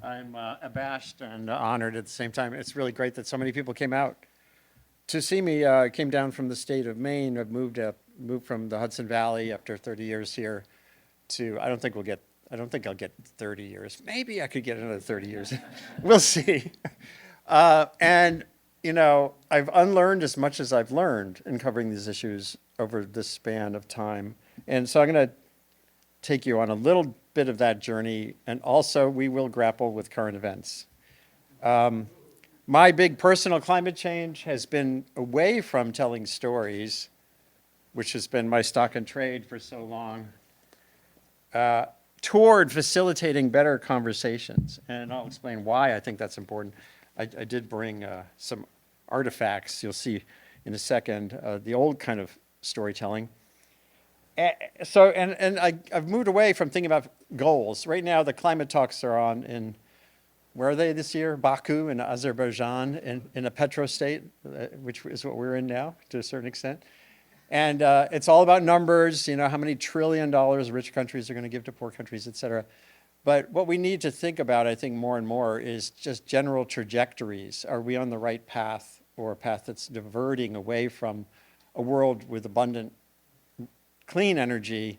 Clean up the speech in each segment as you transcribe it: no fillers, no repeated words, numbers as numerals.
I'm abashed and honored at the same time. It's really great that so many people came out to see me. Came down from the state of Maine. I've moved from the Hudson Valley after 30 years here to, I don't think I'll get 30 years. Maybe I could get another 30 years. We'll see. And, I've unlearned as much as I've learned in covering these issues over this span of time. And so I'm going to take you on a little bit of that journey, and also we will grapple with current events. My big personal climate change has been away from telling stories, which has been my stock and trade for so long, toward facilitating better conversations. And I'll explain why I think that's important. I did bring some artifacts, you'll see in a second, the old kind of storytelling. I've moved away from thinking about goals. Right now, the climate talks are on in, where are they this year? Baku in Azerbaijan, in a petro state, which is what we're in now to a certain extent. And it's all about numbers, how many $1 trillion rich countries are going to give to poor countries, et cetera. But what we need to think about, I think, more and more is just general trajectories. Are we on the right path, or a path that's diverting away from a world with abundant clean energy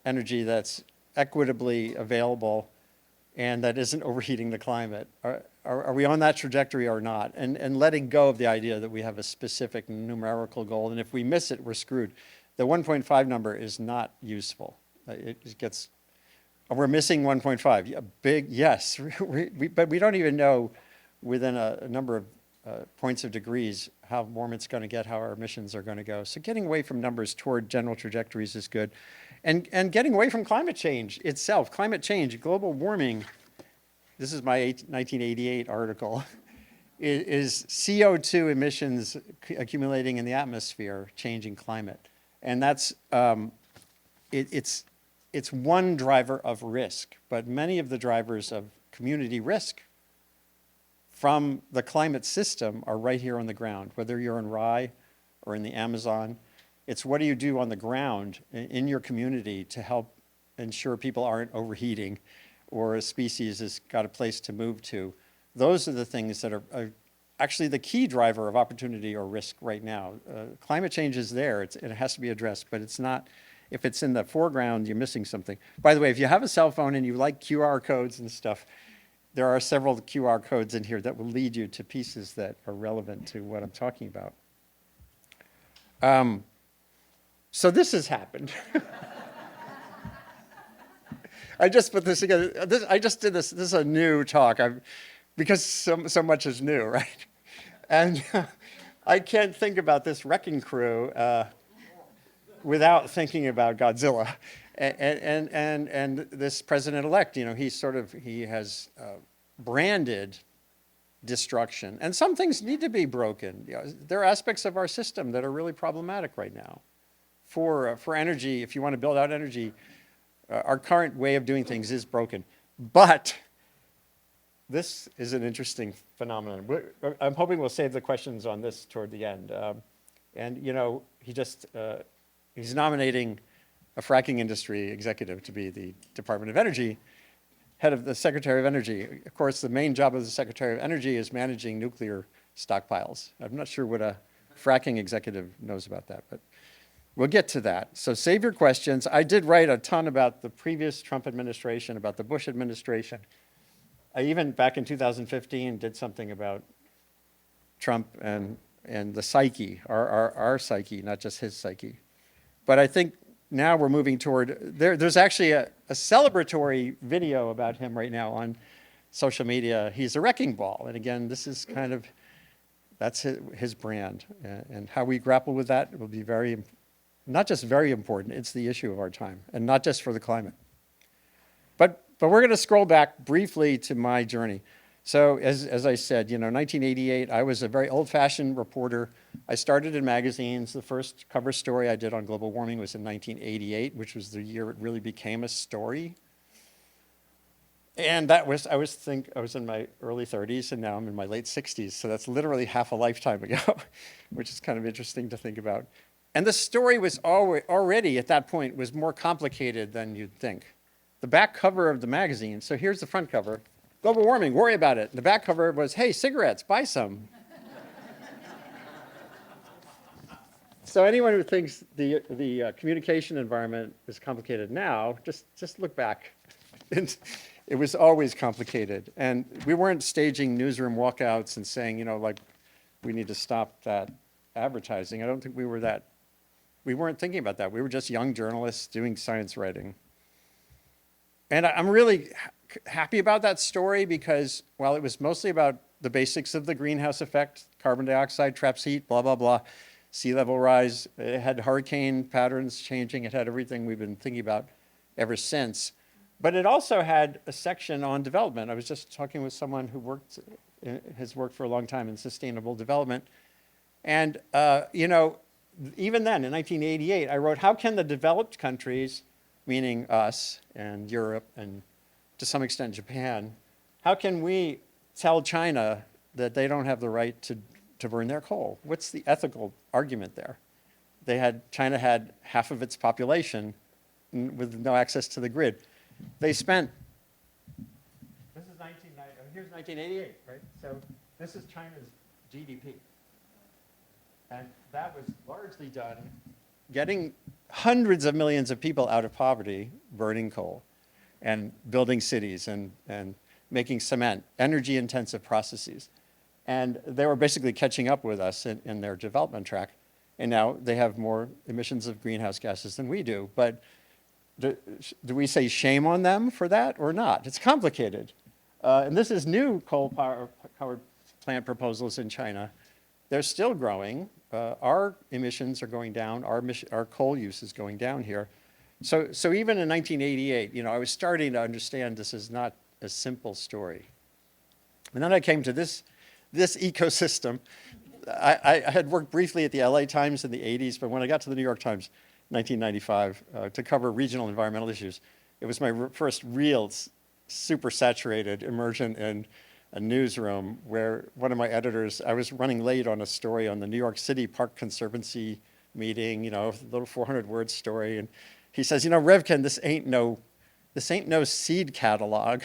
that's equitably available and that isn't overheating the climate? Are we on that trajectory or not? And letting go of the idea that we have a specific numerical goal, and if we miss it, we're screwed. The 1.5 number is not useful. We're missing 1.5. Yes, but we don't even know within a number of points of degrees how warm it's going to get, how our emissions are going to go. So getting away from numbers toward general trajectories is good. And getting away from climate change itself. Climate change, global warming, this is my 1988 article, is CO2 emissions accumulating in the atmosphere, changing climate. And that's, it's one driver of risk, but many of the drivers of community risk from the climate system are right here on the ground, whether you're in Rye or in the Amazon. It's what do you do on the ground in your community to help ensure people aren't overheating or a species has got a place to move to. Those are the things that are actually the key driver of opportunity or risk right now. Climate change is there, it has to be addressed, but it's not, if it's in the foreground, you're missing something. By the way, if you have a cell phone and you like QR codes and stuff, there are several QR codes in here that will lead you to pieces that are relevant to what I'm talking about. So this has happened. I just put this together. I just did this. This is a new talk because so much is new, right? And I can't think about this wrecking crew without thinking about Godzilla. And this president-elect, he has branded destruction. And some things need to be broken. There are aspects of our system that are really problematic right now. For energy, if you want to build out energy, our current way of doing things is broken. But this is an interesting phenomenon. I'm hoping we'll save the questions on this toward the end. He's nominating a fracking industry executive to be the Department of Energy, head of the Secretary of Energy. Of course, the main job of the Secretary of Energy is managing nuclear stockpiles. I'm not sure what a fracking executive knows about that, but we'll get to that. So save your questions. I did write a ton about the previous Trump administration, about the Bush administration. I even, back in 2015, did something about Trump and the psyche, our psyche, not just his psyche. But I think now we're moving toward, there's actually a celebratory video about him right now on social media. He's a wrecking ball. And again, this is kind of, that's his brand. And how we grapple with that will be not just very important, it's the issue of our time, and not just for the climate. But we're going to scroll back briefly to my journey. So as I said, 1988, I was a very old-fashioned reporter. I started in magazines. The first cover story I did on global warming was in 1988, which was the year it really became a story. And I was in my early 30s, and now I'm in my late 60s. So that's literally half a lifetime ago, which is kind of interesting to think about. And the story was already at that point was more complicated than you'd think. The back cover of the magazine, so here's the front cover. Global warming, worry about it. And the back cover was, hey, cigarettes, buy some. So anyone who thinks the communication environment is complicated now, just look back. It was always complicated. And we weren't staging newsroom walkouts and saying, like, we need to stop that advertising. I don't think we weren't thinking about that. We were just young journalists doing science writing. And I'm really happy about that story because while it was mostly about the basics of the greenhouse effect, carbon dioxide traps heat, blah, blah, blah, sea level rise, it had hurricane patterns changing, it had everything we've been thinking about ever since. But it also had a section on development. I was just talking with someone who has worked for a long time in sustainable development. And, even then, in 1988, I wrote, how can the developed countries, meaning us and Europe and to some extent Japan, how can we tell China that they don't have the right to burn their coal? What's the ethical argument there? China had half of its population with no access to the grid. They spent, this is 1990, here's 1988, right? So this is China's GDP. And that was largely done getting hundreds of millions of people out of poverty, burning coal and building cities and making cement, energy-intensive processes. And they were basically catching up with us in their development track. And now they have more emissions of greenhouse gases than we do. But do we say shame on them for that or not? It's complicated. And this is new coal-powered plant proposals in China. They're still growing. Our emissions are going down. Our coal use is going down here. So even in 1988, I was starting to understand this is not a simple story. And then I came to this ecosystem. I had worked briefly at the LA Times in the 80s, but when I got to the New York Times in 1995 to cover regional environmental issues, it was my first real super saturated immersion in a newsroom where one of my editors, I was running late on a story on the New York City Park Conservancy meeting, a little 400-word story, and he says, Revkin, this ain't no seed catalog.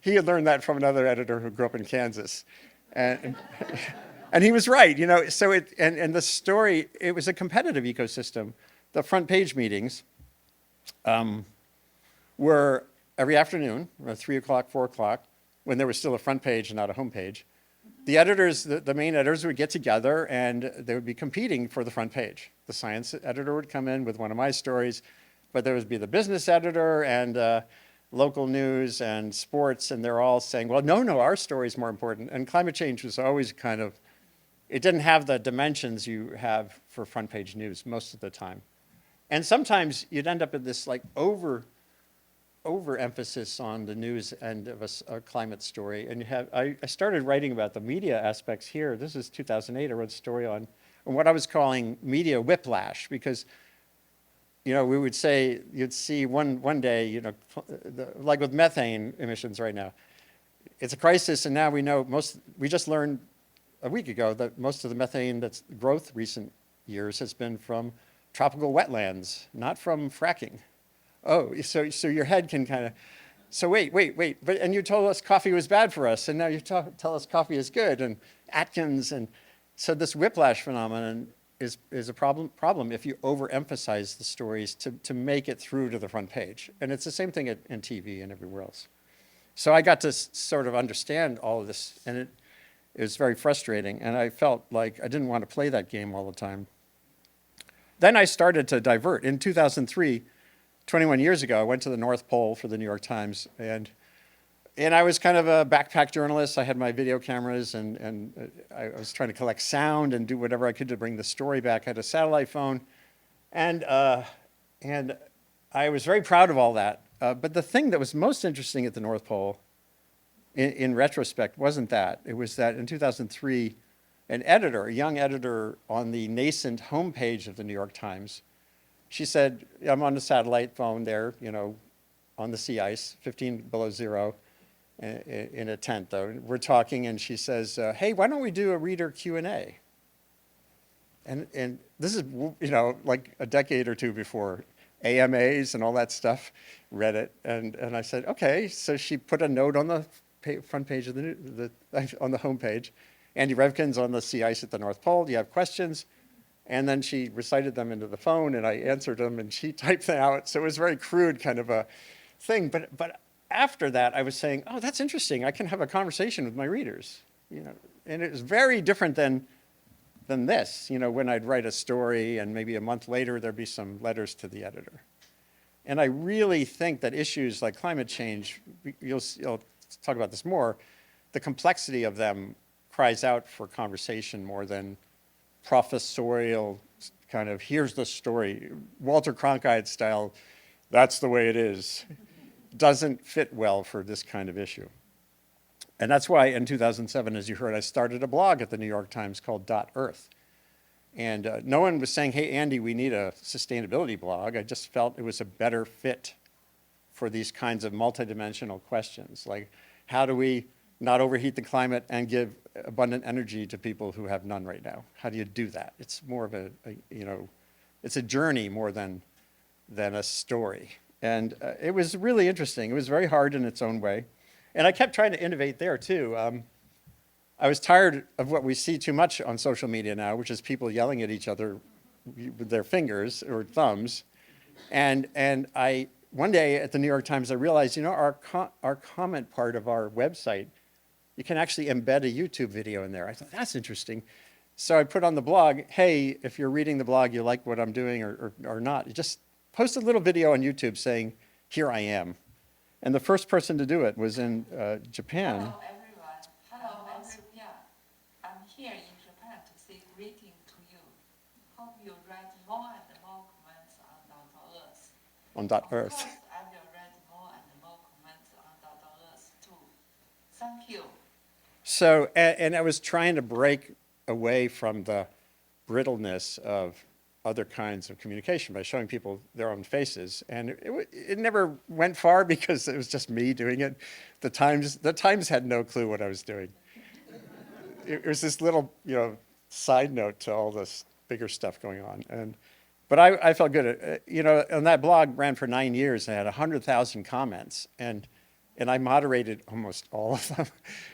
He had learned that from another editor who grew up in Kansas. And he was right, so and the story, it was a competitive ecosystem. The front page meetings were every afternoon, 3 o'clock, 4 o'clock, when there was still a front page and not a home page. The editors, the main editors would get together and they would be competing for the front page. The science editor would come in with one of my stories, but there would be the business editor and local news and sports, and they're all saying, well, no, our story's more important. And climate change was always it didn't have the dimensions you have for front page news most of the time. And sometimes you'd end up in this overemphasis on the news end of a climate story. And I started writing about the media aspects here. This is 2008, I wrote a story on what I was calling media whiplash, because we would say, you'd see one day, like with methane emissions right now, it's a crisis, and now we just learned a week ago that most of the methane that's growth recent years has been from tropical wetlands, not from fracking. Oh, so your head can so wait, and you told us coffee was bad for us, and now you tell us coffee is good, and Atkins, and so this whiplash phenomenon is a problem if you overemphasize the stories to make it through to the front page. And it's the same thing in TV and everywhere else. So I got to sort of understand all of this, and it was very frustrating, and I felt like I didn't want to play that game all the time. Then I started to divert. In 2003, 21 years ago, I went to the North Pole for the New York Times, and I was kind of a backpack journalist. I had my video cameras, and I was trying to collect sound and do whatever I could to bring the story back. I had a satellite phone, and I was very proud of all that. But the thing that was most interesting at the North Pole, in retrospect, wasn't that. It was that in 2003, a young editor on the nascent homepage of the New York Times, she said, I'm on the satellite phone there, on the sea ice, 15 below zero, in a tent, though. We're talking, and she says, hey, why don't we do a reader Q&A? And this is, like a decade or two before AMAs and all that stuff, read it, and I said, okay. So she put a note on the front page of on the home page. Andy Revkin's on the sea ice at the North Pole. Do you have questions? And then she recited them into the phone, and I answered them, and she typed them out. So it was very crude kind of a thing. But after that, I was saying, oh, that's interesting. I can have a conversation with my readers, And it was very different than this, when I'd write a story, and maybe a month later there'd be some letters to the editor. And I really think that issues like climate change, you'll talk about this more, the complexity of them cries out for conversation more than professorial kind of, here's the story, Walter Cronkite style, that's the way it is, doesn't fit well for this kind of issue. And that's why in 2007, as you heard, I started a blog at the New York Times called .earth. And no one was saying, hey, Andy, we need a sustainability blog. I just felt it was a better fit for these kinds of multidimensional questions. Like, how do we not overheat the climate and give abundant energy to people who have none right now? How do you do that? It's more of it's a journey more than a story. And it was really interesting. It was very hard in its own way. And I kept trying to innovate there too. I was tired of what we see too much on social media now, which is people yelling at each other with their fingers or thumbs. And one day at the New York Times, I realized, our comment part of our website, you can actually embed a YouTube video in there. I thought, that's interesting. So I put on the blog, hey, if you're reading the blog, you like what I'm doing or not, you just post a little video on YouTube saying, here I am. And the first person to do it was in Japan. Hello, everyone. Hello, yeah. I'm here in Japan to say greeting to you. Hope you write more and more comments on .earth. On Of .earth. course, I will write more and more comments on .earth too. Thank you. So, and I was trying to break away from the brittleness of other kinds of communication by showing people their own faces. And it never went far because it was just me doing it. The Times had no clue what I was doing. It was this little, side note to all this bigger stuff going on. But I felt good at, and that blog ran for 9 years and had 100,000 comments. And I moderated almost all of them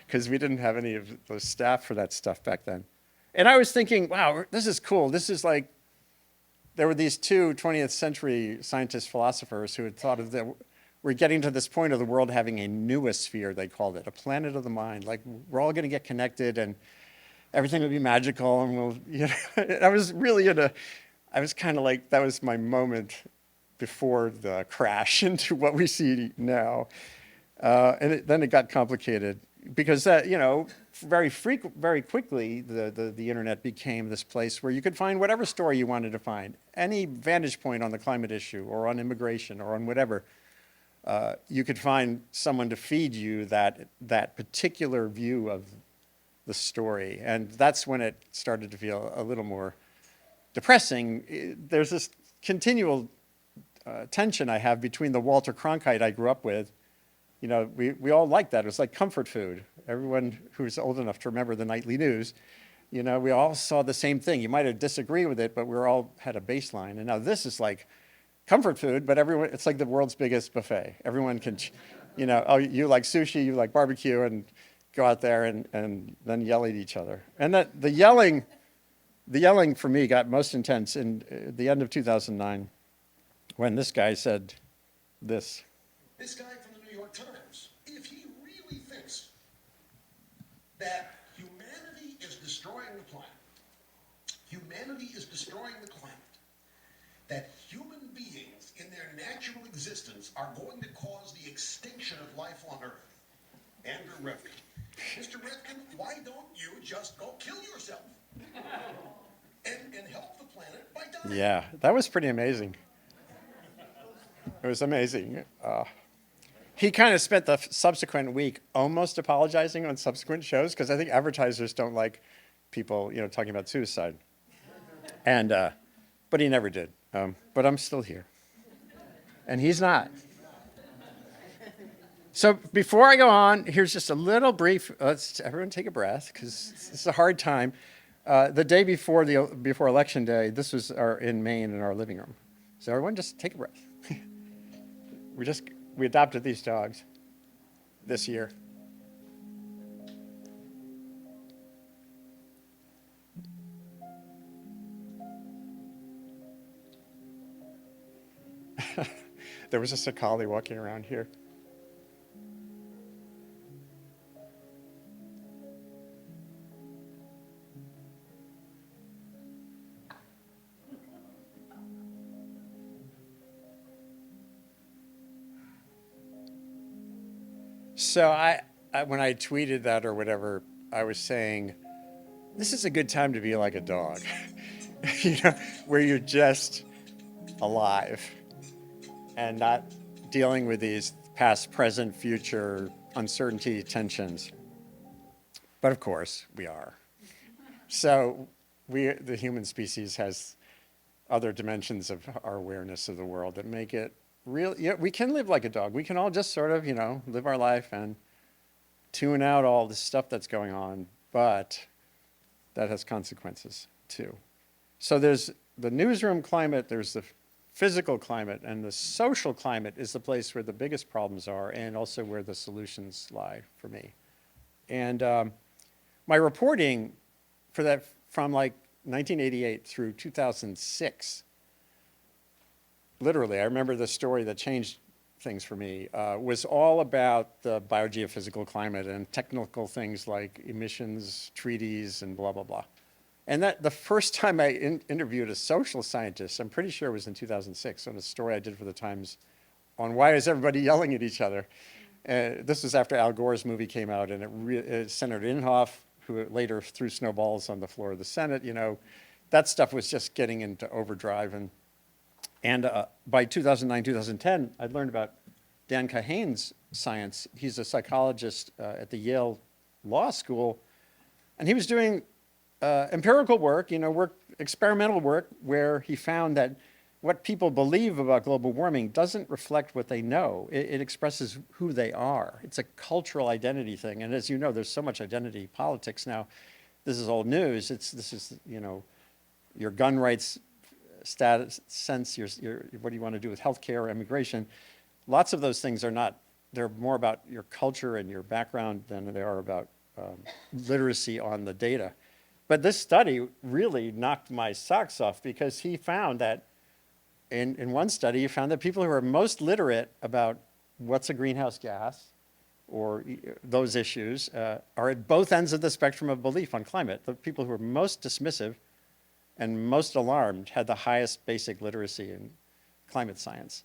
because we didn't have any of the staff for that stuff back then. And I was thinking, wow, this is cool. This is like, there were these two 20th century scientist philosophers who had thought of that we're getting to this point of the world having a noosphere, they called it, a planet of the mind. Like, we're all going to get connected and everything will be magical. And I was really I was kind of like, that was my moment before the crash into what we see now. And then it got complicated because that, very quickly, the internet became this place where you could find whatever story you wanted to find, any vantage point on the climate issue or on immigration or on whatever. You could find someone to feed you that particular view of the story. And that's when it started to feel a little more depressing. There's this continual tension I have between the Walter Cronkite I grew up with. We all liked that. It was like comfort food. Everyone who's old enough to remember the nightly news, we all saw the same thing. You might have disagreed with it, but we all had a baseline. And now this is like comfort food, but everyone, it's like the world's biggest buffet. Everyone can, oh, you like sushi, you like barbecue, and go out there and then yell at each other. And that the yelling for me got most intense in the end of 2009 when this guy said this. This guy from the New York Times, if he really thinks that humanity is destroying the planet, that human beings in their natural existence are going to cause the extinction of life on Earth, Andrew Revkin. Mr. Revkin, why don't you just go kill yourself and help the planet by dying? Yeah, that was pretty amazing. It was amazing. He kind of spent the subsequent week almost apologizing on subsequent shows because I think advertisers don't like people, talking about suicide. And, but he never did. But I'm still here. And he's not. So before I go on, here's just a little brief, let's everyone take a breath because this is a hard time. The day before Election Day, this was in Maine in our living room. So everyone just take a breath. We adopted these dogs this year. There was just a collie walking around here. So when I tweeted that or whatever, I was saying, this is a good time to be like a dog, you know, where you're just alive and not dealing with these past, present, future uncertainty tensions. But of course, we are. So the human species has other dimensions of our awareness of the world that make it real. Yeah, we can live like a dog. We can all just sort of, live our life and tune out all the stuff that's going on, but that has consequences too. So there's the newsroom climate, there's the physical climate, and the social climate is the place where the biggest problems are and also where the solutions lie for me. And my reporting for that from like 1988 through 2006, literally, I remember the story that changed things for me, was all about the biogeophysical climate and technical things like emissions, treaties, and blah, blah, blah. And that the first time I interviewed a social scientist, I'm pretty sure it was in 2006, on a story I did for the Times on why is everybody yelling at each other. This was after Al Gore's movie came out, and Senator Inhofe, who later threw snowballs on the floor of the Senate, that stuff was just getting into overdrive. And by 2009, 2010, I'd learned about Dan Kahane's science. He's a psychologist at the Yale Law School, and he was doing empirical work, experimental work, where he found that what people believe about global warming doesn't reflect what they know. It expresses who they are. It's a cultural identity thing. And as you know, there's so much identity politics now. This is old news. This is your gun rights status, sense, what do you want to do with healthcare, immigration. Lots of those things they're more about your culture and your background than they are about literacy on the data. But this study really knocked my socks off, because he found that in one study, he found that people who are most literate about what's a greenhouse gas or those issues are at both ends of the spectrum of belief on climate. The people who are most dismissive and most alarmed had the highest basic literacy in climate science.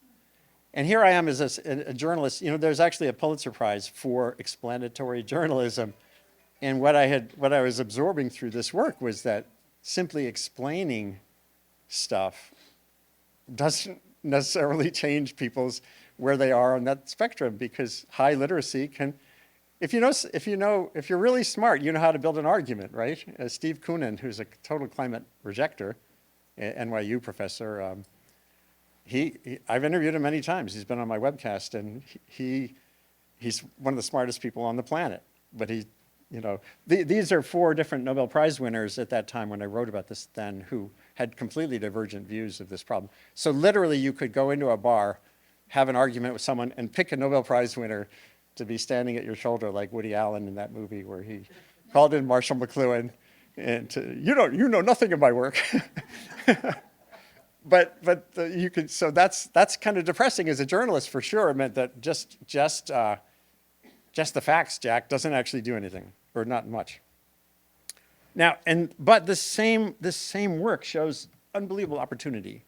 And here I am as a journalist. There's actually a Pulitzer Prize for explanatory journalism. And what I was absorbing through this work was that simply explaining stuff doesn't necessarily change people's where they are on that spectrum, because high literacy can, if you're really smart, you know how to build an argument, right? Steve Koonin, who's a total climate rejecter, NYU professor, I've interviewed him many times. He's been on my webcast, and he's one of the smartest people on the planet. But these are 4 different Nobel Prize winners at that time when I wrote about this then, who had completely divergent views of this problem. So literally, you could go into a bar, have an argument with someone, and pick a Nobel Prize winner to be standing at your shoulder, like Woody Allen in that movie where he called in Marshall McLuhan, and you know nothing of my work. But you could, so that's kind of depressing as a journalist for sure. It meant that just the facts, Jack, doesn't actually do anything, or not much. Now, but this same work shows unbelievable opportunity.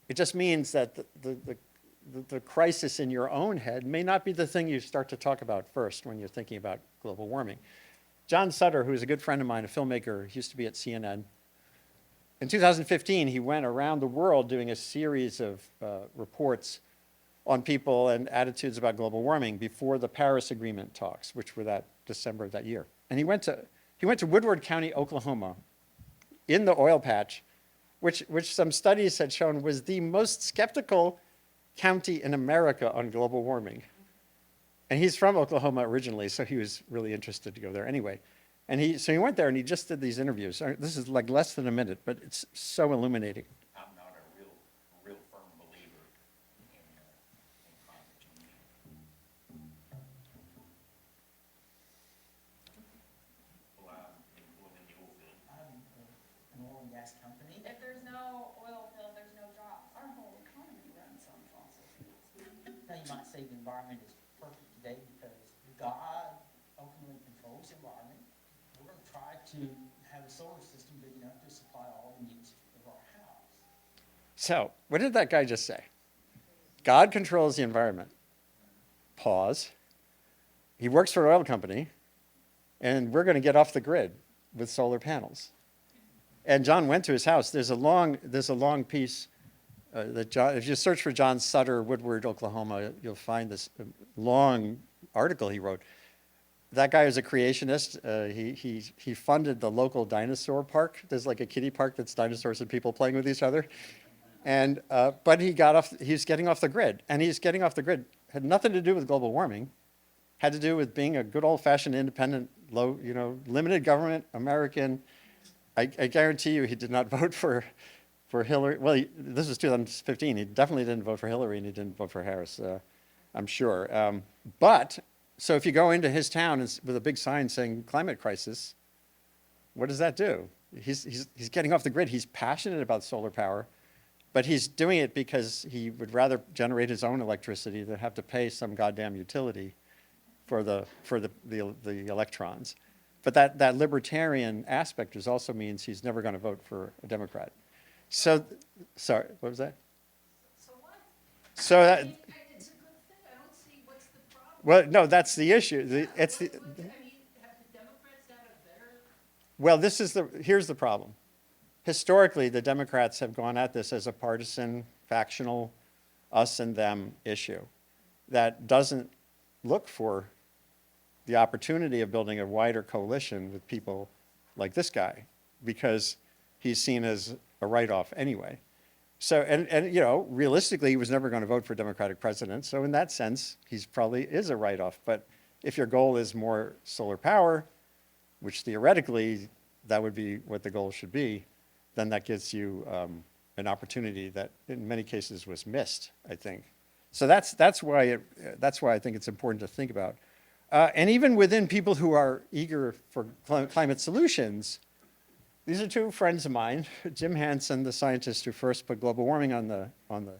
It just means that the crisis in your own head may not be the thing you start to talk about first when you're thinking about global warming. John Sutter, who's a good friend of mine, a filmmaker, he used to be at CNN. In 2015, he went around the world doing a series of reports on people and attitudes about global warming before the Paris Agreement talks, which were that December of that year. And he went to Woodward County, Oklahoma, in the oil patch, which some studies had shown was the most skeptical county in America on global warming. And he's from Oklahoma originally, so he was really interested to go there anyway. And so he went there and he just did these interviews. This is like less than a minute, but it's so illuminating. I'm not a real you might say the environment is perfect today because God ultimately controls the environment. We're going to try to have a solar system big enough to supply all the needs of our house. So, what did that guy just say? God controls the environment. Pause. He works for an oil company, and we're going to get off the grid with solar panels. And John went to his house. There's a long piece that John, if you search for John Sutter, Woodward, Oklahoma, you'll find this long article he wrote. That guy is a creationist. He funded the local dinosaur park. There's like a kiddie park that's dinosaurs and people playing with each other. And but he's getting off the grid, and he's getting off the grid had nothing to do with global warming, had to do with being a good old-fashioned independent, limited government American. I guarantee you, he did not vote for Hillary. Well, this was 2015. He definitely didn't vote for Hillary, and he didn't vote for Harris. I'm sure. But so if you go into his town with a big sign saying "climate crisis," what does that do? He's getting off the grid. He's passionate about solar power. But he's doing it because he would rather generate his own electricity than have to pay some goddamn utility for the electrons. But that libertarian aspect also means he's never going to vote for a Democrat. So, sorry, what was that? So what? So I that, mean, it's a good thing. I don't see what's the problem. well, no, that's the issue. I mean, have the Democrats had a better? Well, here's the problem. Historically, the Democrats have gone at this as a partisan, factional, us and them issue that doesn't look for the opportunity of building a wider coalition with people like this guy, because he's seen as a write-off anyway. So, and realistically, he was never going to vote for a Democratic president. So in that sense, he's probably is a write-off. But if your goal is more solar power, which theoretically that would be what the goal should be, then that gives you an opportunity that in many cases was missed, I think. So that's why I think it's important to think about. And even within people who are eager for climate solutions, these are two friends of mine, Jim Hansen, the scientist who first put global warming on the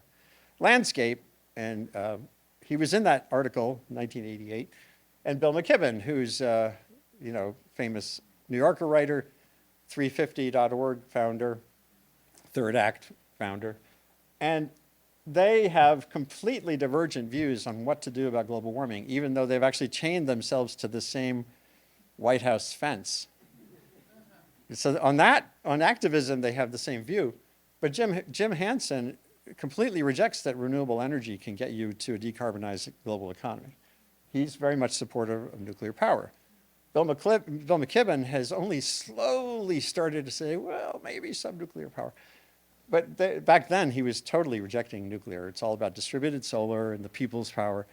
landscape, and he was in that article, 1988, and Bill McKibben, who's famous New Yorker writer, 350.org founder, Third Act founder, and they have completely divergent views on what to do about global warming, even though they've actually chained themselves to the same White House fence. So on activism, they have the same view, but Jim Hansen completely rejects that renewable energy can get you to a decarbonized global economy. He's very much supportive of nuclear power. Bill McKibben has only slowly started to say, well, maybe some nuclear power. But back then, he was totally rejecting nuclear. It's all about distributed solar and the people's power.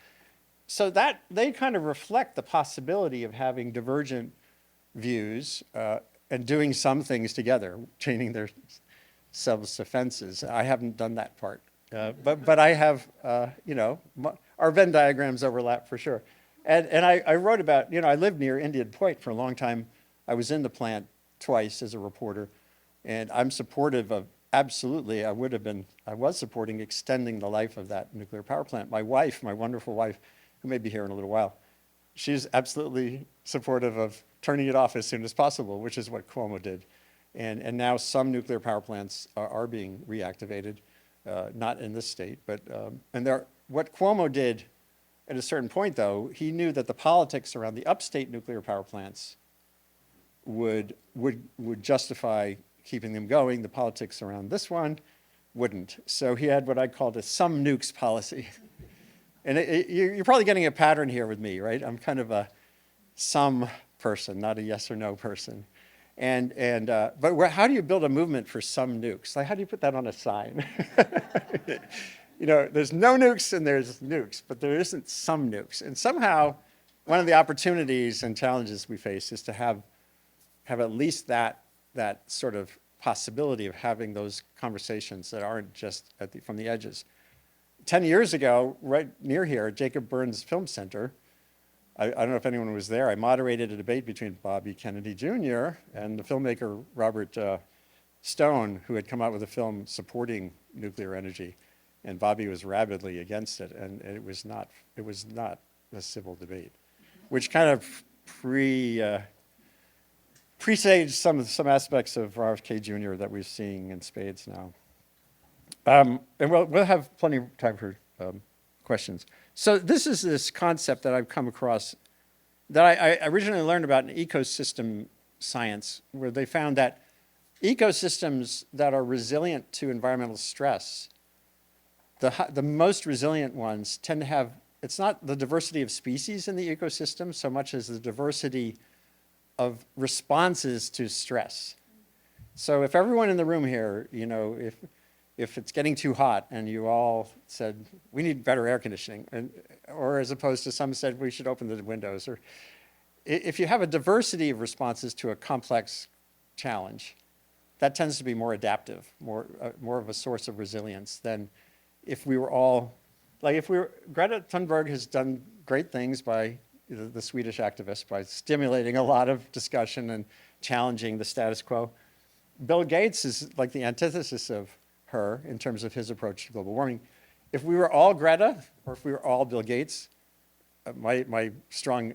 So that they kind of reflect the possibility of having divergent views and doing some things together, chaining themselves to fences. I haven't done that part. But I have, our Venn diagrams overlap for sure. And I wrote about, I lived near Indian Point for a long time. I was in the plant twice as a reporter, and I'm supportive of, absolutely, I was supporting extending the life of that nuclear power plant. My wife, my wonderful wife, who may be here in a little while, she's absolutely supportive of turning it off as soon as possible, which is what Cuomo did. And now some nuclear power plants are being reactivated, not in this state, but, what Cuomo did at a certain point, though, he knew that the politics around the upstate nuclear power plants would justify keeping them going. The politics around this one wouldn't. So he had what I called a some nukes policy. And you're probably getting a pattern here with me, right? I'm kind of a some person, not a yes or no person. But how do you build a movement for some nukes? Like, how do you put that on a sign? There's no nukes and there's nukes, but there isn't some nukes. And somehow, one of the opportunities and challenges we face is to have at least that sort of possibility of having those conversations that aren't just from the edges. 10 years ago, right near here, Jacob Burns Film Center, I don't know if anyone was there, I moderated a debate between Bobby Kennedy Jr. and the filmmaker Robert Stone, who had come out with a film supporting nuclear energy. and Bobby was rabidly against it, and it was not a civil debate, which kind of presaged some aspects of RFK Jr. that we're seeing in spades now. And we'll have plenty of time for questions. So this is this concept that I've come across that I originally learned about in ecosystem science, where they found that ecosystems that are resilient to environmental stress, the most resilient ones tend to have, it's not the diversity of species in the ecosystem so much as the diversity of responses to stress. So if everyone in the room here, you know, if it's getting too hot and you all said, we need better air conditioning, or as opposed to some said, we should open the windows, or if you have a diversity of responses to a complex challenge, that tends to be more adaptive, more of a source of resilience than if we were all, like Greta Thunberg has done great things by, the Swedish activist, by stimulating a lot of discussion and challenging the status quo. Bill Gates is like the antithesis of her in terms of his approach to global warming. If we were all Greta, or if we were all Bill Gates, my strong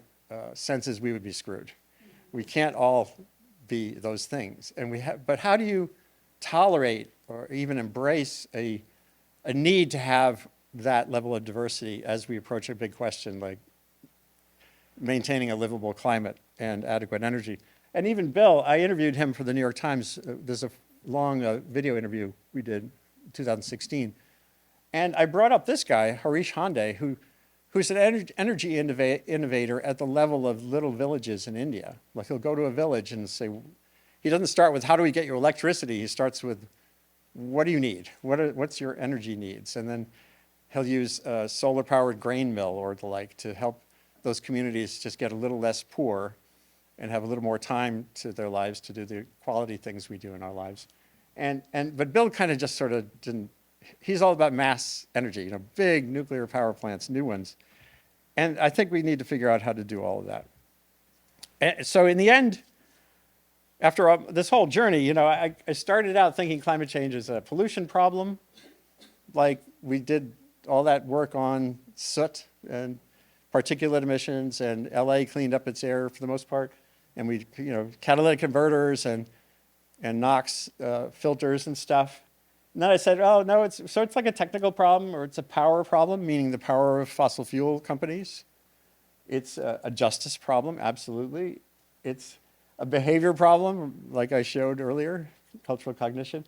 sense is we would be screwed. We can't all be those things. But how do you tolerate or even embrace a need to have that level of diversity as we approach a big question like maintaining a livable climate and adequate energy? And even Bill, I interviewed him for the New York Times. There's a long video interview we did in 2016. And I brought up this guy, Harish Hande, who's an energy innovator at the level of little villages in India. Like he'll go to a village and say, he doesn't start with how do we get your electricity? He starts with what do you need? What's your energy needs? And then he'll use a solar-powered grain mill or the like to help those communities just get a little less poor and have a little more time to their lives to do the quality things we do in our lives. But Bill kind of just sort of didn't, he's all about mass energy, you know, big nuclear power plants, new ones. And I think we need to figure out how to do all of that. And so in the end, after this whole journey, you know, I started out thinking climate change is a pollution problem. Like we did all that work on soot and particulate emissions, and LA cleaned up its air for the most part. And we, you know, catalytic converters and NOx filters and stuff. And then I said, oh, no, it's like a technical problem, or it's a power problem, meaning the power of fossil fuel companies. It's a justice problem, absolutely. It's a behavior problem, like I showed earlier, cultural cognition.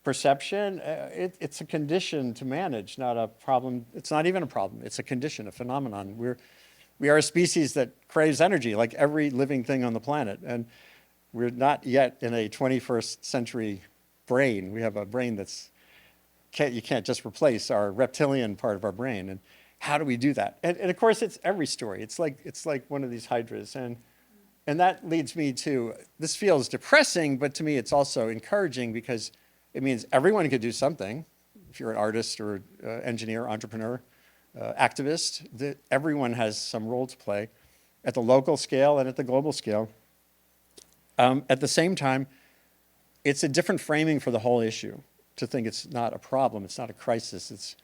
Perception, it's a condition to manage, not a problem. It's not even a problem. It's a condition, a phenomenon. We are a species that craves energy, like every living thing on the planet. And we're not yet in a 21st century brain. We have a brain that's, you can't just replace our reptilian part of our brain. And how do we do that? And of course, it's every story. It's like one of these hydras. And that leads me to, this feels depressing, but to me it's also encouraging because it means everyone could do something. If you're an artist or engineer, entrepreneur, activist, that everyone has some role to play at the local scale and at the global scale. At the same time, it's a different framing for the whole issue to think it's not a problem, it's not a crisis.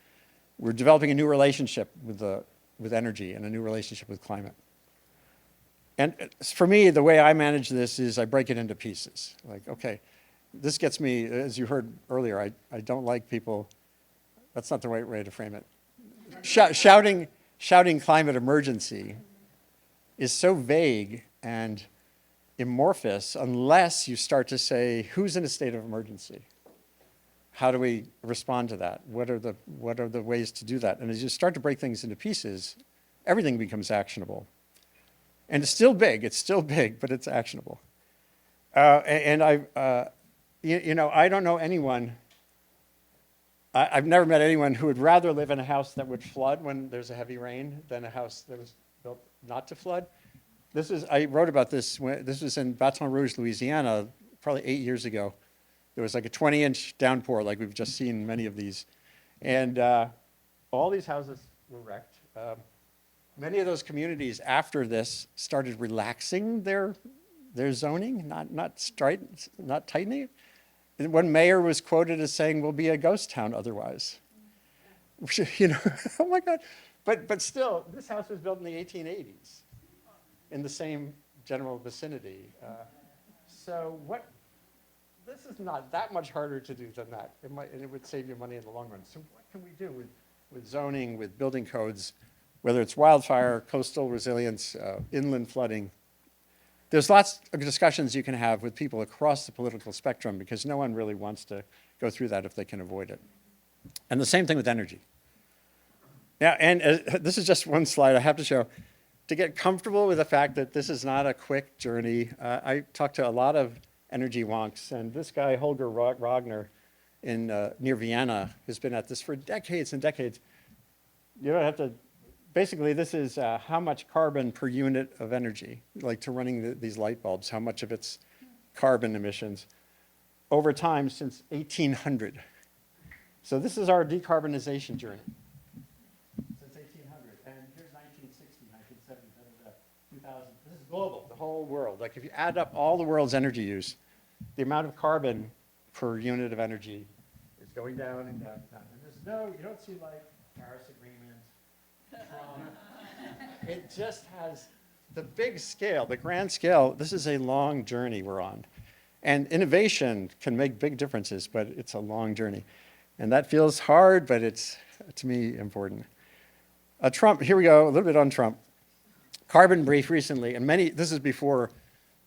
We're developing a new relationship with energy and a new relationship with climate. And for me, the way I manage this is I break it into pieces. Like, okay, this gets me, as you heard earlier, I don't like people, that's not the right way to frame it. Shouting climate emergency is so vague and amorphous unless you start to say, who's in a state of emergency? How do we respond to that? What are the ways to do that? And as you start to break things into pieces, everything becomes actionable. And it's still big, but it's actionable. You know, I don't know anyone, I've never met anyone who would rather live in a house that would flood when there's a heavy rain than a house that was built not to flood. I wrote about this, this was in Baton Rouge, Louisiana, probably 8 years ago. There was like a 20-inch downpour, like we've just seen many of these. And all these houses were wrecked. Many of those communities after this started relaxing their zoning, not tightening it. And one mayor was quoted as saying, we'll be a ghost town otherwise. You know, oh my God. But still, this house was built in the 1880s in the same general vicinity. So this is not that much harder to do than that. And it would save you money in the long run. So what can we do with zoning, with building codes, whether it's wildfire, coastal resilience, inland flooding? There's lots of discussions you can have with people across the political spectrum because no one really wants to go through that if they can avoid it. And the same thing with energy. Yeah, and this is just one slide I have to show. To get comfortable with the fact that this is not a quick journey, I talked to a lot of energy wonks, and this guy, Holger Rogner, near Vienna, has been at this for decades and decades. You don't have to, basically this is how much carbon per unit of energy, like to running these light bulbs, how much of it's carbon emissions over time since 1800. So this is our decarbonization journey. Since 1800, and here's 1960, 1970, 2000. This is global, the whole world. Like if you add up all the world's energy use, the amount of carbon per unit of energy is going down and down and down. And there's you don't see like Paris Agreement, Trump. It just has the big scale, the grand scale. This is a long journey we're on. And innovation can make big differences, but it's a long journey. And that feels hard, but it's, to me, important. Trump, here we go, a little bit on Trump. Carbon brief recently, and this is before,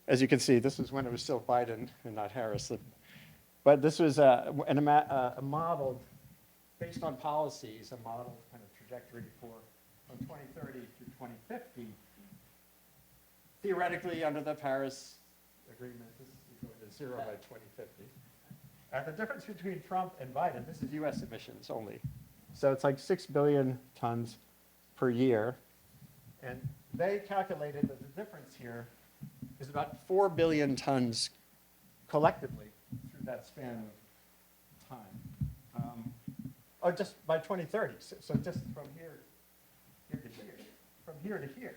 as you can see, this is when it was still Biden and not Harris. But this was a model based on policies, a model kind of trajectory from 2030 to 2050. Theoretically, under the Paris Agreement, this is going to zero by 2050. The difference between Trump and Biden, this is US emissions only. So it's like 6 billion tons per year. And they calculated that the difference here is about 4 billion tons collectively through that span of time. Or just by 2030. So just from here to here. From here to here.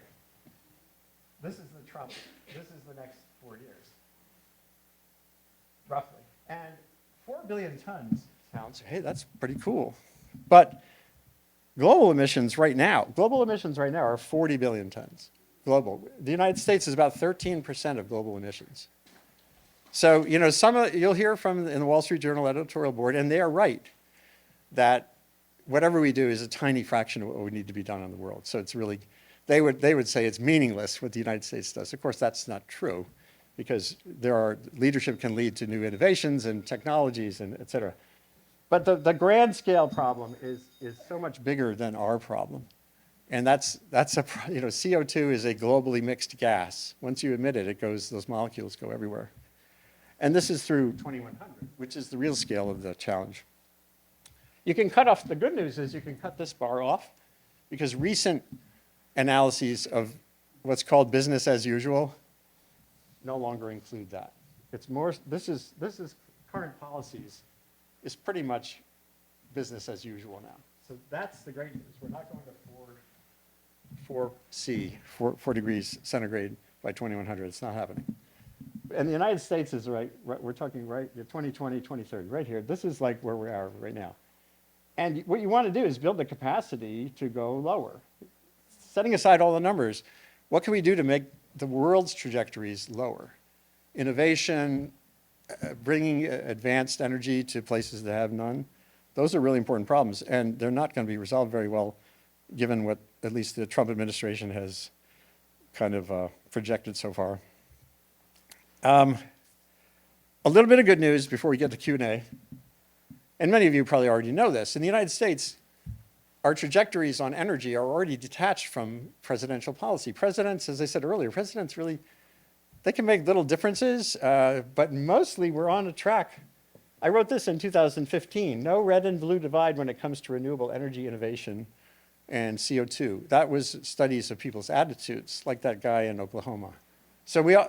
This is the Trump. This is the next 4 years. Roughly. And 4 billion tons sounds, hey, that's pretty cool. But global emissions right now are 40 billion tons. Global. The United States is about 13% of global emissions. So, you know, you'll hear in the Wall Street Journal editorial board, and they are right, that whatever we do is a tiny fraction of what would need to be done in the world. So it's really, they would say it's meaningless what the United States does. Of course, that's not true, because leadership can lead to new innovations and technologies and et cetera. But the grand scale problem is so much bigger than our problem. And CO2 is a globally mixed gas. Once you emit it, those molecules go everywhere. And this is through 2100, which is the real scale of the challenge. You can cut off, the good news is you can cut this bar off, because recent analyses of what's called business as usual no longer include that. It's more, this is current policies is pretty much business as usual now. So that's the great news. We're not going to 4 degrees centigrade by 2100. It's not happening. And the United States is right we're talking 2020, 2030, right here. This is like where we are right now. And what you want to do is build the capacity to go lower. Setting aside all the numbers, what can we do to make the world's trajectories lower? Innovation, bringing advanced energy to places that have none. Those are really important problems, and they're not going to be resolved very well given what at least the Trump administration has kind of projected so far. A little bit of good news before we get to Q&A. And many of you probably already know this. In the United States, our trajectories on energy are already detached from presidential policy. Presidents, as I said earlier, they can make little differences, but mostly we're on a track. I wrote this in 2015, no red and blue divide when it comes to renewable energy innovation and CO2. That was studies of people's attitudes, like that guy in Oklahoma. So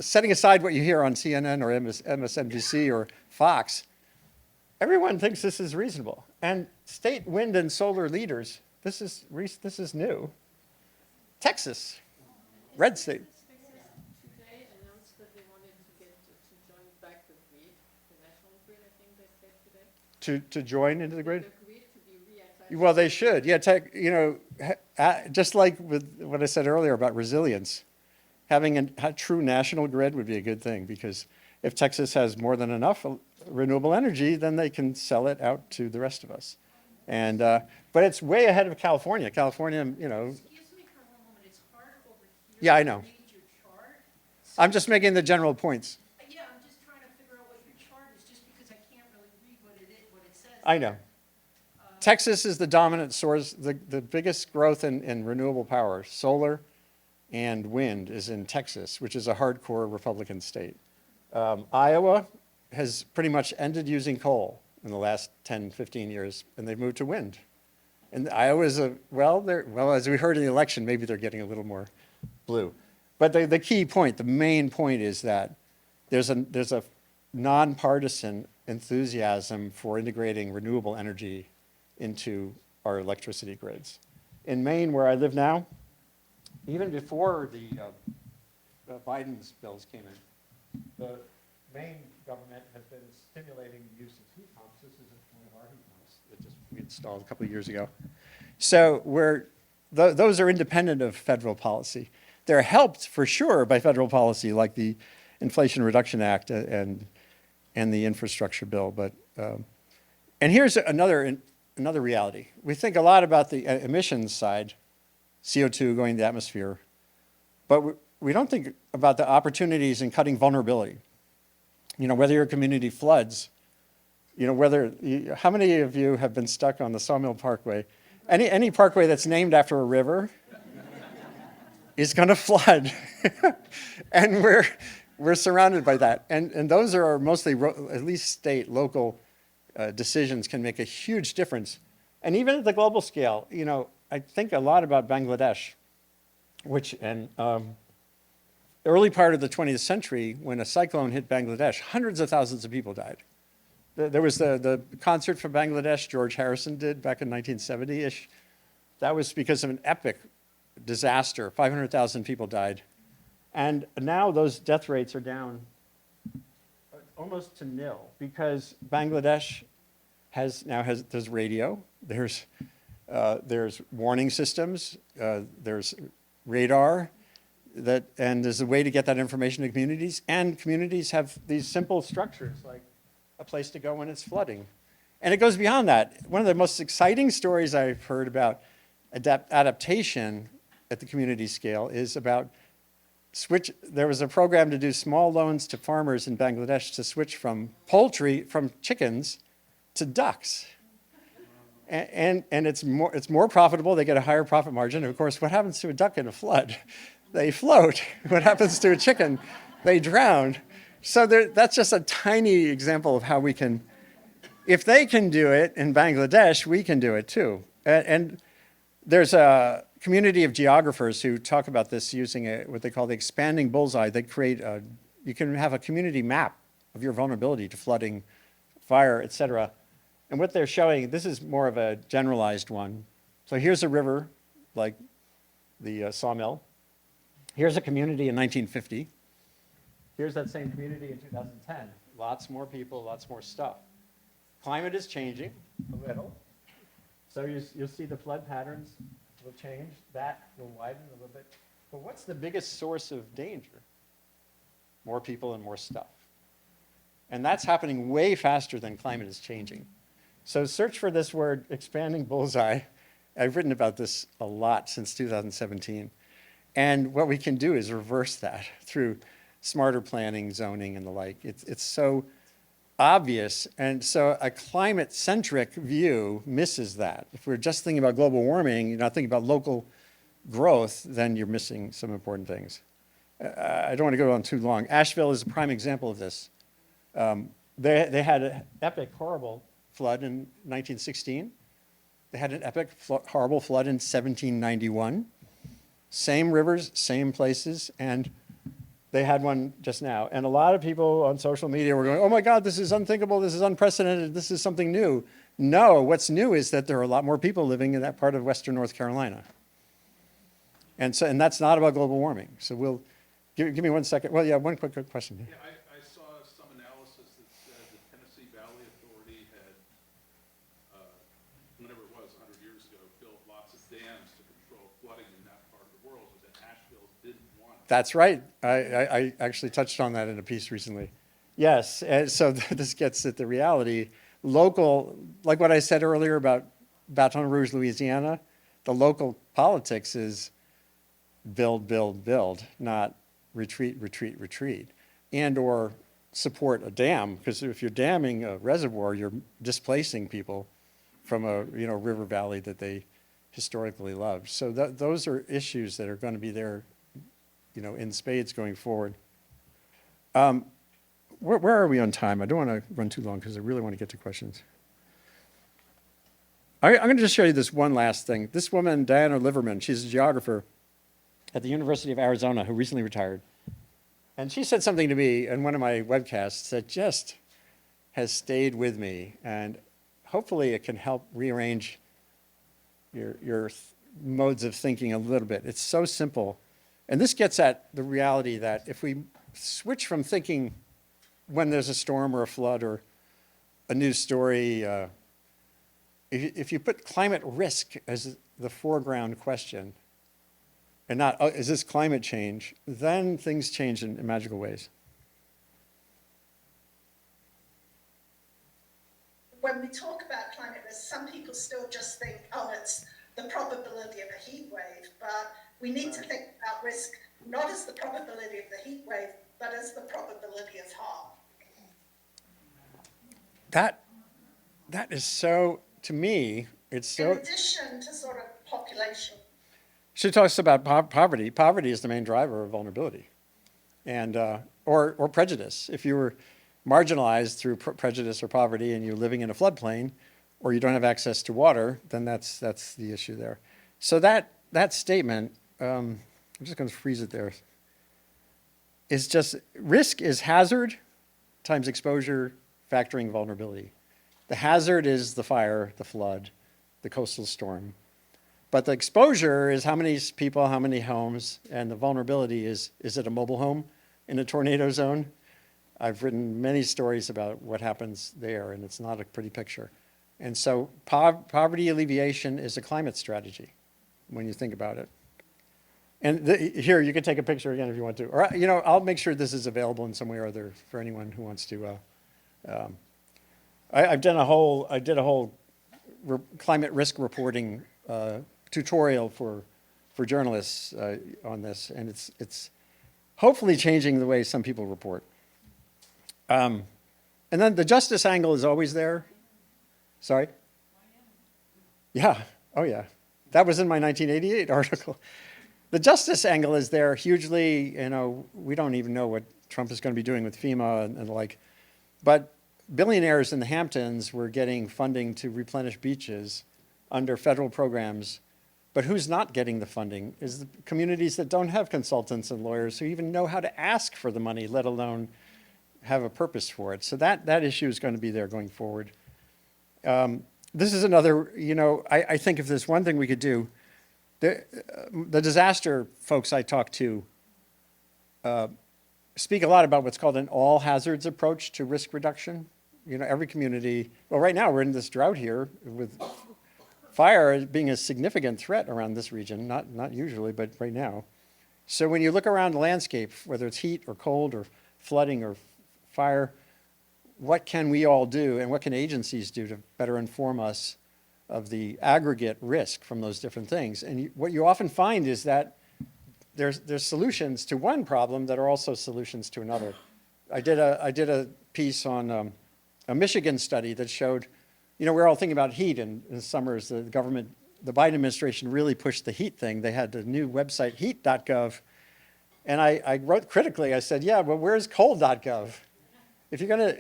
setting aside what you hear on CNN or MSNBC or Fox, everyone thinks this is reasonable. And state wind and solar leaders, this is new. Texas, red state. Today announced that they wanted to join back the grid, the national grid, I think they said today. To join into the grid? The grid to be reactivated. Well, they should. Yeah, just like with what I said earlier about resilience, having a true national grid would be a good thing, because if Texas has more than enough renewable energy, then they can sell it out to the rest of us. And, but it's way ahead of California. California, Excuse me for one moment, it's hard over here. Yeah, I to know. read your chart. I'm just making the general points. Yeah, I'm just trying to figure out what your chart is, just because I can't really read what it says. I know. Texas is the dominant source. The biggest growth in renewable power, solar and wind, is in Texas, which is a hardcore Republican state. Iowa has pretty much ended using coal in the last 10, 15 years, and they've moved to wind. And Iowa is as we heard in the election, maybe they're getting a little more blue. But the key point, the main point, is that there's a nonpartisan enthusiasm for integrating renewable energy into our electricity grids. In Maine, where I live now, even before the Biden's bills came in, the Maine government has been stimulating the use of heat pumps. This is one of our heat pumps that we installed a couple of years ago. So those are independent of federal policy. They're helped for sure by federal policy, like the Inflation Reduction Act and the infrastructure bill. But and here's another reality. We think a lot about the emissions side, CO2 going to the atmosphere, but we don't think about the opportunities in cutting vulnerability. Whether your community floods, how many of you have been stuck on the Sawmill Parkway? Any parkway that's named after a river is going to flood. And we're surrounded by that. And those are mostly, at least state, local decisions can make a huge difference. And even at the global scale, I think a lot about Bangladesh, early part of the 20th century, when a cyclone hit Bangladesh, hundreds of thousands of people died. There was the concert from Bangladesh George Harrison did back in 1970-ish. That was because of an epic disaster. 500,000 people died. And now those death rates are down almost to nil, because Bangladesh there's radio, there's warning systems, there's radar, and there's a way to get that information to communities, and communities have these simple structures like a place to go when it's flooding. And it goes beyond that. One of the most exciting stories I've heard about adaptation at the community scale is about there was a program to do small loans to farmers in Bangladesh to switch from chickens to ducks. And it's more profitable, they get a higher profit margin. And of course, what happens to a duck in a flood? They float. What happens to a chicken? They drown. So that's just a tiny example of how we can, if they can do it in Bangladesh, we can do it too. And there's a community of geographers who talk about this using what they call the expanding bullseye. They you can have a community map of your vulnerability to flooding, fire, et cetera. And what they're showing, this is more of a generalized one. So here's a river, like the Sawmill. Here's a community in 1950. Here's that same community in 2010. Lots more people, lots more stuff. Climate is changing a little. So you'll see the flood patterns will change. That will widen a little bit. But what's the biggest source of danger? More people and more stuff. And that's happening way faster than climate is changing. So search for this word, expanding bullseye. I've written about this a lot since 2017. And what we can do is reverse that through smarter planning, zoning, and the like. It's so obvious. And so a climate-centric view misses that. If we're just thinking about global warming, you're not thinking about local growth, then you're missing some important things. I don't want to go on too long. Asheville is a prime example of this. They had an epic, horrible flood in 1916. They had an epic, horrible flood in 1791. Same rivers, same places, and they had one just now. And a lot of people on social media were going, oh my God, this is unthinkable, this is unprecedented, this is something new. No, what's new is that there are a lot more people living in that part of Western North Carolina. And that's not about global warming. So give me 1 second. Well, yeah, one quick question. Yeah, I saw some analysis that said the Tennessee Valley Authority had, whenever it was, 100 years That's right. I actually touched on that in a piece recently. Yes, and so this gets at the reality. Local, like what I said earlier about Baton Rouge, Louisiana, the local politics is build, build, build, not retreat, retreat, retreat, and or support a dam, because if you're damming a reservoir, you're displacing people from a river valley that they historically loved. So those are issues that are going to be there, in spades going forward. Where are we on time? I don't want to run too long because I really want to get to questions. I'm going to just show you this one last thing. This woman, Diana Liverman, she's a geographer at the University of Arizona who recently retired. And she said something to me in one of my webcasts that just has stayed with me. And hopefully it can help rearrange your modes of thinking a little bit. It's so simple. And this gets at the reality that if we switch from thinking when there's a storm or a flood or a news story, if you put climate risk as the foreground question and not, oh, is this climate change, then things change in magical ways. When we talk about climate risk, some people still just think, oh, it's the probability of a heat wave, but we need to think about risk not as the probability of the heat wave, but as the probability of harm. That is so, to me, it's so. In addition to sort of population. She talks about poverty. Poverty is the main driver of vulnerability, and or prejudice. If you were marginalized through prejudice or poverty, and you're living in a floodplain, or you don't have access to water, then that's the issue there. So that statement, I'm just going to freeze it there. Is just risk is hazard times exposure factoring vulnerability. The hazard is the fire, the flood, the coastal storm. But the exposure is how many people, how many homes, and the vulnerability is it a mobile home in a tornado zone? I've written many stories about what happens there, and it's not a pretty picture. And so poverty alleviation is a climate strategy when you think about it. And here, you can take a picture again if you want to. Or, I'll make sure this is available in some way or other for anyone who wants to. I did a whole climate risk reporting tutorial for journalists on this, and it's hopefully changing the way some people report. And then the justice angle is always there. Sorry? Yeah, oh yeah. That was in my 1988 article. The justice angle is there hugely. We don't even know what Trump is going to be doing with FEMA and the like. But billionaires in the Hamptons were getting funding to replenish beaches under federal programs. But who's not getting the funding is the communities that don't have consultants and lawyers who even know how to ask for the money, let alone have a purpose for it. So that issue is going to be there going forward. This is another, I think if there's one thing we could do, the disaster folks I talk to speak a lot about what's called an all hazards approach to risk reduction. Every community, well, right now we're in this drought here with fire being a significant threat around this region, not usually, but right now. So when you look around the landscape, whether it's heat or cold or flooding or fire, what can we all do and what can agencies do to better inform us of the aggregate risk from those different things? And what you often find is that there's solutions to one problem that are also solutions to another. I did a piece on a Michigan study that showed, we're all thinking about heat, and in the summers, the Biden administration really pushed the heat thing. They had the new website, heat.gov, and I wrote critically, I said, yeah, but where's cold.gov? If you're gonna,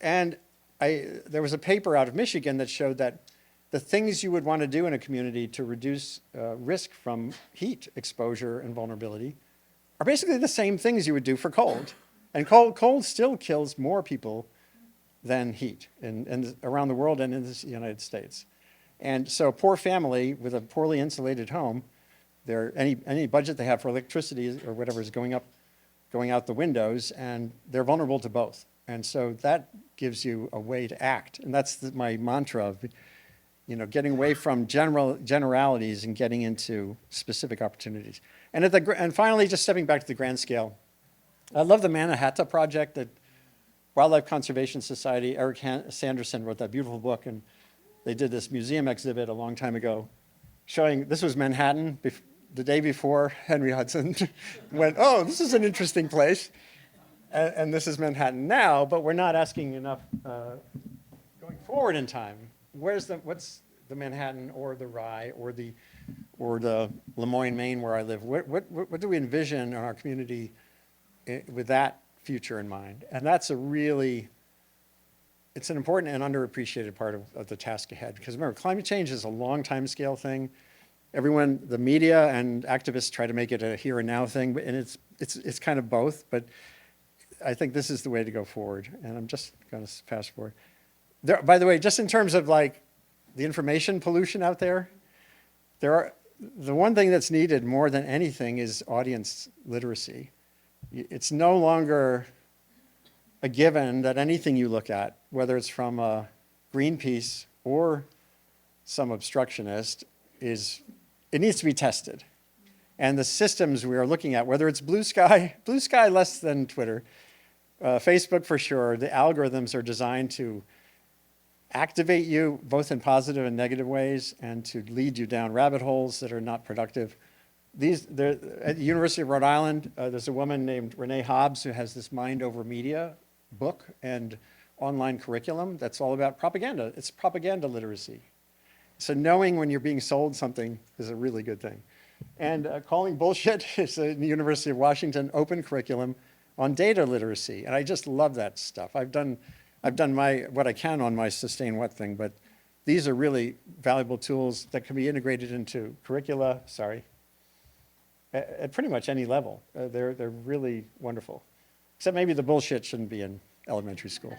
and there was a paper out of Michigan that showed that the things you would want to do in a community to reduce risk from heat exposure and vulnerability are basically the same things you would do for cold. And cold still kills more people than heat and around the world and in the United States. And so a poor family with a poorly insulated home, any budget they have for electricity or whatever is going out the windows, and they're vulnerable to both. And so that gives you a way to act. And that's my mantra of, getting away from generalities and getting into specific opportunities. And and finally, just stepping back to the grand scale, I love the Mannahatta project that Wildlife Conservation Society, Eric Sanderson wrote that beautiful book, and they did this museum exhibit a long time ago showing, this was Manhattan the day before Henry Hudson went, oh, this is an interesting place. And this is Manhattan now, but we're not asking enough going forward in time. What's the Manhattan or the Rye or the Lemoyne, Maine, where I live? What do we envision in our community with that future in mind? And that's it's an important and underappreciated part of the task ahead. Because remember, climate change is a long time scale thing. Everyone, the media and activists try to make it a here and now thing, and it's kind of both, but I think this is the way to go forward. And I'm just going to fast forward. By the way, just in terms of like the information pollution out there, the one thing that's needed more than anything is audience literacy. It's no longer a given that anything you look at, whether it's from a Greenpeace or some obstructionist, it needs to be tested. And the systems we are looking at, whether it's blue sky less than Twitter, Facebook for sure, the algorithms are designed to activate you both in positive and negative ways and to lead you down rabbit holes that are not productive. At the University of Rhode Island, there's a woman named Renee Hobbs who has this Mind Over Media book and online curriculum that's all about propaganda. It's propaganda literacy. So knowing when you're being sold something is a really good thing. And calling bullshit is the University of Washington open curriculum on data literacy. And I just love that stuff. I've done what I can on my Sustain What thing, but these are really valuable tools that can be integrated into curricula, at pretty much any level. They're really wonderful. Except maybe the bullshit shouldn't be in elementary school.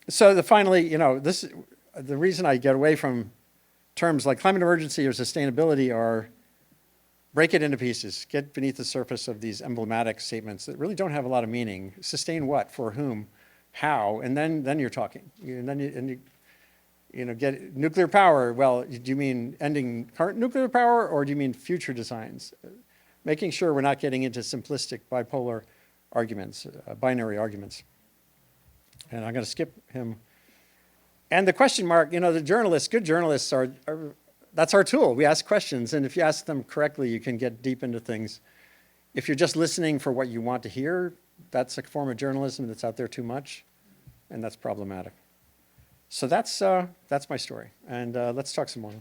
So finally, the reason I get away from terms like climate emergency or sustainability are break it into pieces, get beneath the surface of these emblematic statements that really don't have a lot of meaning. Sustain what, for whom, how, and then you're talking. Get nuclear power. Well, do you mean ending current nuclear power, or do you mean future designs? Making sure we're not getting into simplistic bipolar arguments, binary arguments. And I'm going to skip him. And the question mark, the journalists, good journalists that's our tool. We ask questions, and if you ask them correctly, you can get deep into things. If you're just listening for what you want to hear, that's a form of journalism that's out there too much, and that's problematic. So that's my story, and let's talk some more.